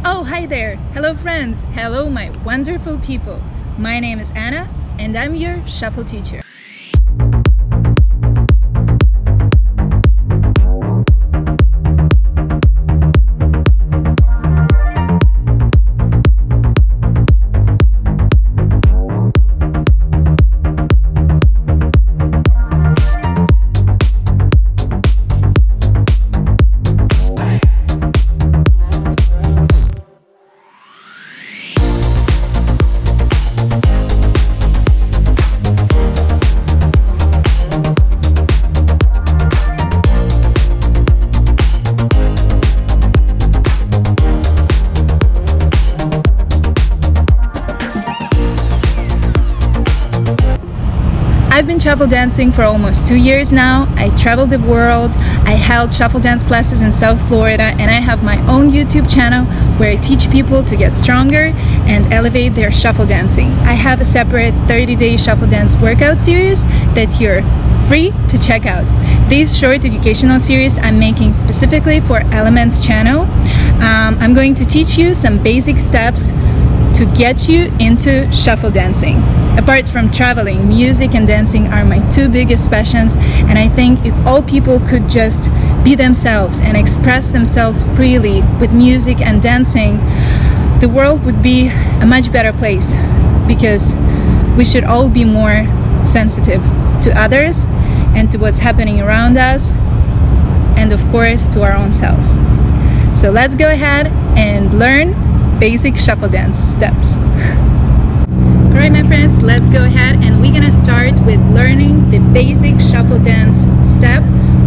Oh, hi there! Hello friends! Hello my wonderful people! My name is Anna and I'm your shuffle teacher. I've been shuffle dancing for almost 2 years now. I traveled the world, I held shuffle dance classes in South Florida, and I have my own YouTube channel where I teach people to get stronger and elevate their shuffle dancing. I have a separate 30-day shuffle dance workout series that you're free to check out. This short educational series I'm making specifically for Element's channel. I'm going to teach you some basic steps to get you into shuffle dancing. Apart from traveling, music and dancing are my two biggest passions, and I think if all people could just be themselves and express themselves freely with music and dancing, the world would be a much better place, because we should all be more sensitive to others and to what's happening around us, and of course to our own selves. So let's go ahead and learn basic shuffle dance steps. Alright my friends, let's go ahead and we're gonna start with learning the basic shuffle dance step,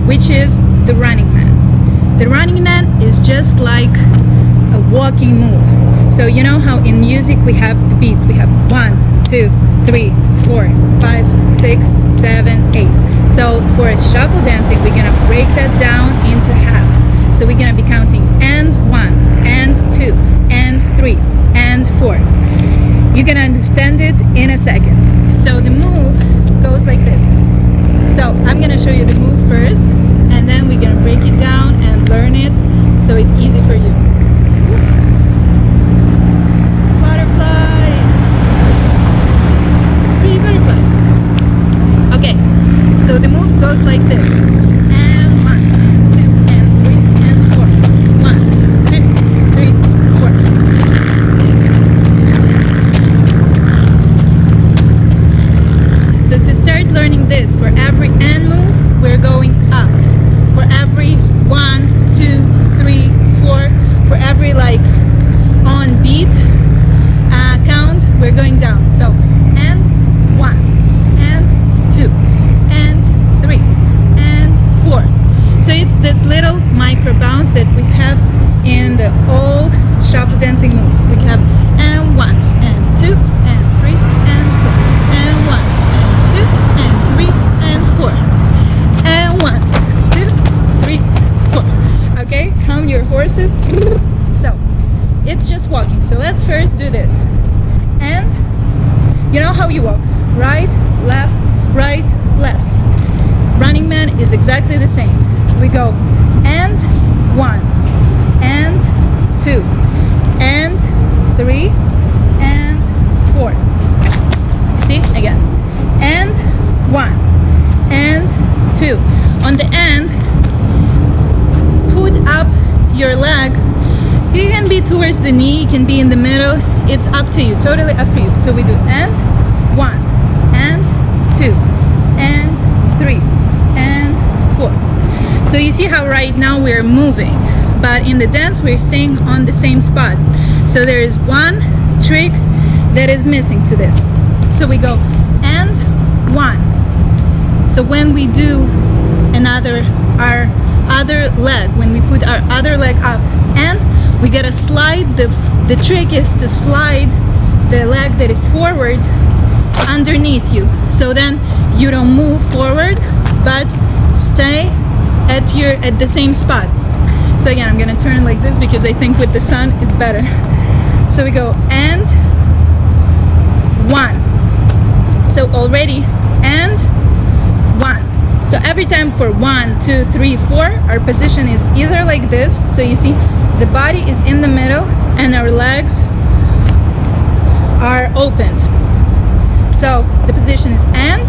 which is the running man. The running man is just like a walking move. So you know how in music we have the beats, we have 1, 2, 3, 4, 5, 6, 7, 8. So for shuffle dancing we're gonna break that down into halves. So we're gonna be counting and 1, and 2, and 3, and 4. You're gonna understand it in a second. So the move goes like this. So I'm gonna show you the move first, and then we're gonna break it down and learn it so it's easy for you. Butterfly. Pretty butterfly. Okay, so the move goes like this. And 1, 2, and 3, and 4. 1, 2, 3, 4. So to start learning this, for every and move, we're going up. For every 1, 2, 3, 4, for every like on beat count, we're going down. So and 1, and 2, and 3, and 4. So it's this little micro bounce that we have in the old shuffle dancing moves. We have and 1, and 2, and 3, and 4, and 1, and 2, and 3, and 4, and 1, 2, 3, 4. Okay, calm your horses. So it's just walking. So let's first do this. And you know how you walk: right, left, right, left. Running man is exactly the same. We go and 1, and 2, and 3, and 4. You see? Again. And 1, and 2. On the end, put up your leg. You can be towards the knee, you can be in the middle. It's up to you, totally up to you. So we do and 1, and 2, and 3, and 4. So you see how right now we're moving, but in the dance we're staying on the same spot. So there is one trick that is missing to this. So we go and 1. So when we do our other leg, when we put our other leg up, and we gotta slide, the trick is to slide the leg that is forward underneath you. So then you don't move forward, but stay at the same spot. So again, I'm gonna turn like this because I think with the sun it's better. So we go and 1. So already and 1. So every time for 1, 2, 3, 4, our position is either like this. So you see the body is in the middle and our legs are opened. So the position is and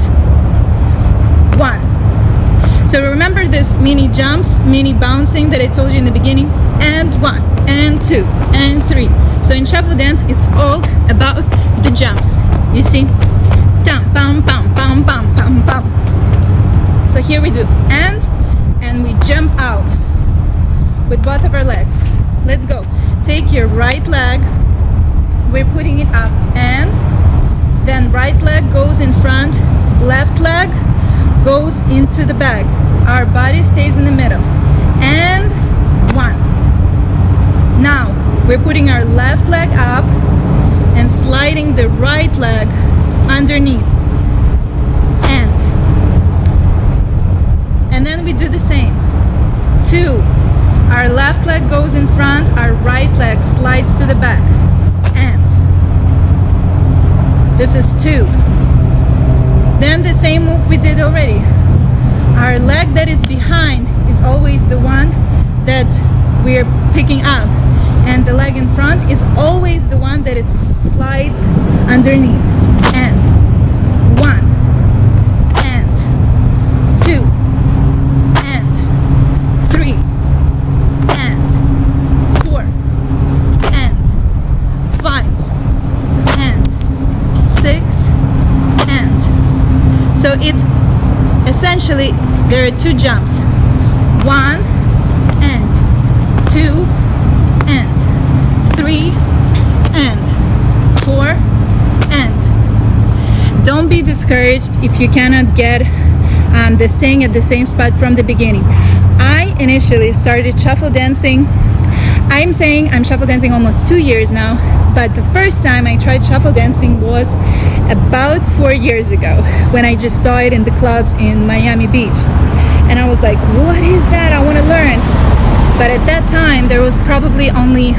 1. So remember this mini jumps, mini bouncing that I told you in the beginning, and 1 and 2 and 3. So in shuffle dance it's all about the jumps, you see, bam bam bam bam bam bam bam. So here we do and we jump out with both of our legs. Let's go. Take your right leg, we're putting it up, and then right leg goes in front, left leg goes into the back. Our body stays in the middle. And 1. Now we're putting our left leg up and sliding the right leg underneath. And then we do the same. 2. Our left leg goes in front, our right leg slides to the back. And this is 2. Then the same move we did already. Our leg that is behind is always the one that we're picking up, and the leg in front is always the one that it slides underneath. And 1 and 2 and 3 and 4 and 5 and 6 and. So it's essentially there are 2 jumps, 1 and 2 and 3 and 4 and. Don't be discouraged if you cannot get the staying at the same spot from the beginning. I initially started shuffle dancing. I'm saying I'm shuffle dancing almost 2 years now, but the first time I tried shuffle dancing was about 4 years ago when I just saw it in the clubs in Miami Beach, and I was like, what is that? I want to learn. But at that time there was probably only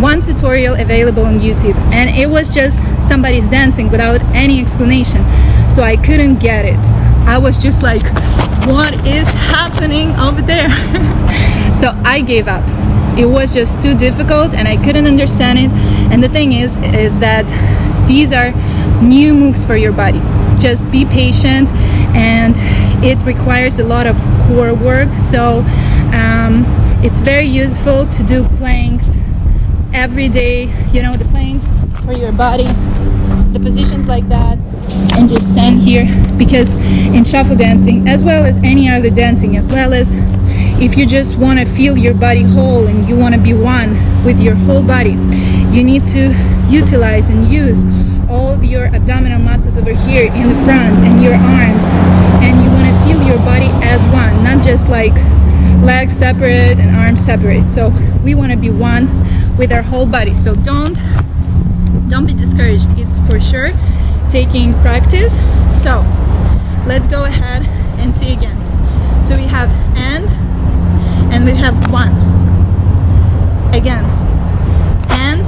1 tutorial available on YouTube, and it was just somebody's dancing without any explanation, so I couldn't get it. I was just like, what is happening over there? So I gave up. It was just too difficult and I couldn't understand it. And the thing is that these are new moves for your body. Just be patient, and it requires a lot of core work. So it's very useful to do planks every day, you know, the planks for your body, the positions like that, and just stand here, because in shuffle dancing, as well as any other dancing, as well as if you just want to feel your body whole and you want to be one with your whole body, you need to utilize and use all your abdominal muscles over here in the front and your arms, and you want to feel your body as one, not just like legs separate and arms separate. So we want to be one with our whole body. So don't be discouraged. It's for sure taking practice. So let's go ahead and see again. So we have and we have 1 again, and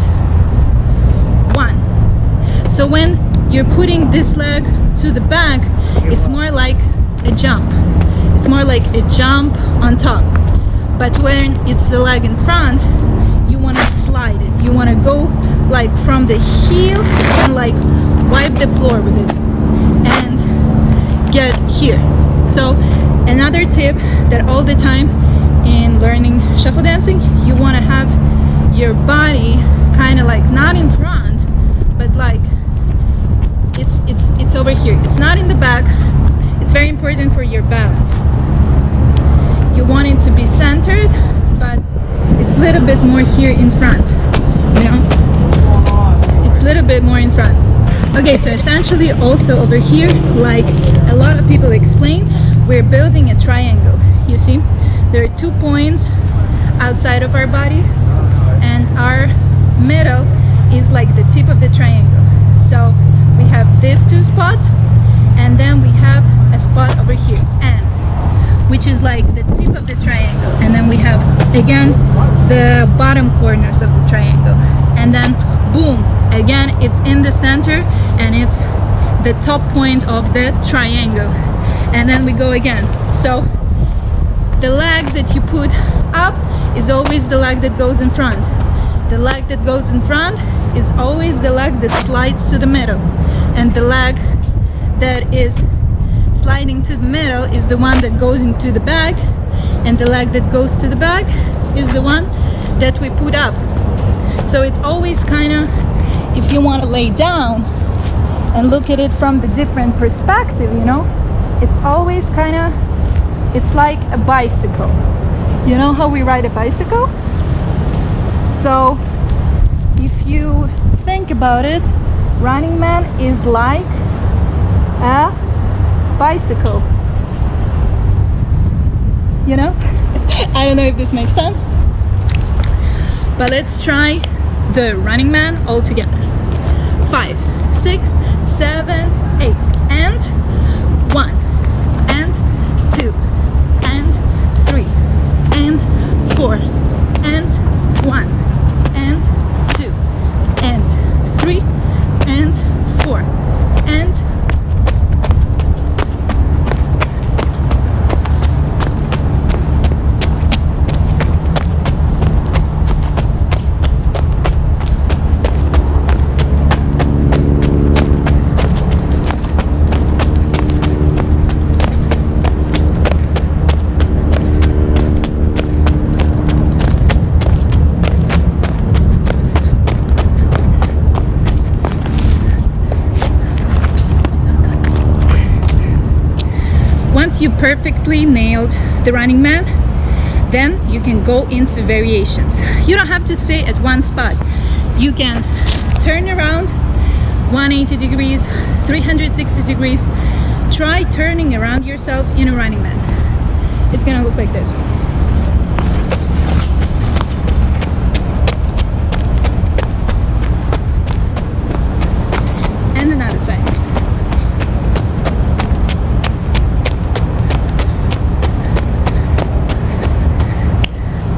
1. So when you're putting this leg to the back, it's more like a jump. It's more like a jump on top. But when it's the leg in front, you want to slide it. You want to go like from the heel and like wipe the floor with it and get here. So another tip that all the time in learning shuffle dancing, you want to have your body kind of like not in front, but like it's over here. It's not in the back. It's very important for your balance. You want it to be centered, but it's a little bit more here in front, you know? It's a little bit more in front. Okay, so essentially also over here, like a lot of people explain, we're building a triangle. You see, there are 2 points outside of our body, and our middle is like the tip of the triangle. So we have these 2 spots, and then we have a spot over here, and which is like the tip of the triangle, and then we have again the bottom corners of the triangle, and then boom, again it's in the center and it's the top point of the triangle, and then we go again. So the leg that you put up is always the leg that goes in front. The leg that goes in front is always the leg that slides to the middle, and the leg that is sliding to the middle is the one that goes into the back, and the leg that goes to the back is the one that we put up. So it's always kind of, if you want to lay down and look at it from the different perspective, you know, it's always kind of, it's like a bicycle. You know how we ride a bicycle? So if you think about it, Running Man is like a bicycle, you know? I don't know if this makes sense, but let's try the Running Man all together. 5, 6, 7, 8, and 1, and 2, and 3, and 4, and 1, and 2, and 3, and 4, and once you perfectly nailed the Running Man, then you can go into variations. You don't have to stay at one spot. You can turn around 180 degrees, 360 degrees. Try turning around yourself in a Running Man. It's gonna look like this. And another side.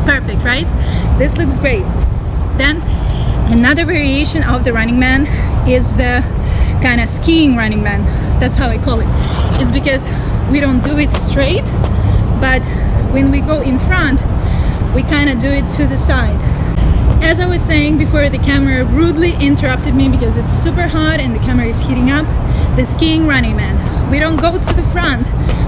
Perfect, right? This looks great. Then another variation of the Running Man is the kind of skiing Running Man. That's how I call it. It's because we don't do it straight, but when we go in front, we kind of do it to the side. As I was saying before, the camera rudely interrupted me because it's super hot and the camera is heating up. The skiing Running Man, we don't go to the front,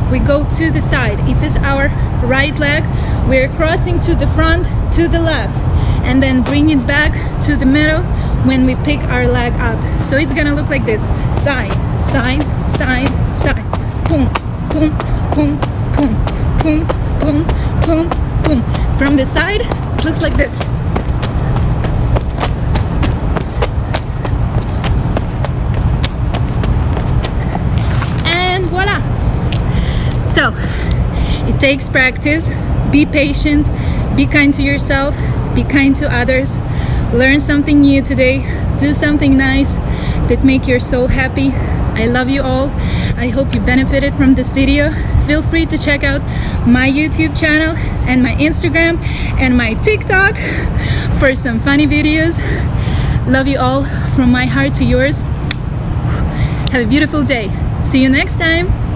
we go to the side. If it's our right leg, we're crossing to the front, to the left, and then bring it back to the middle when we pick our leg up. So it's gonna look like this: side, side, side, side, boom, boom, boom, boom, boom, boom, boom, boom. From the side, it looks like this. And voila! So it takes practice. Be patient, be kind to yourself, be kind to others. Learn something new today, do something nice that make your soul happy. I love you all. I hope you benefited from this video. Feel free to check out my YouTube channel and my Instagram and my TikTok for some funny videos. Love you all from my heart to yours. Have a beautiful day. See you next time.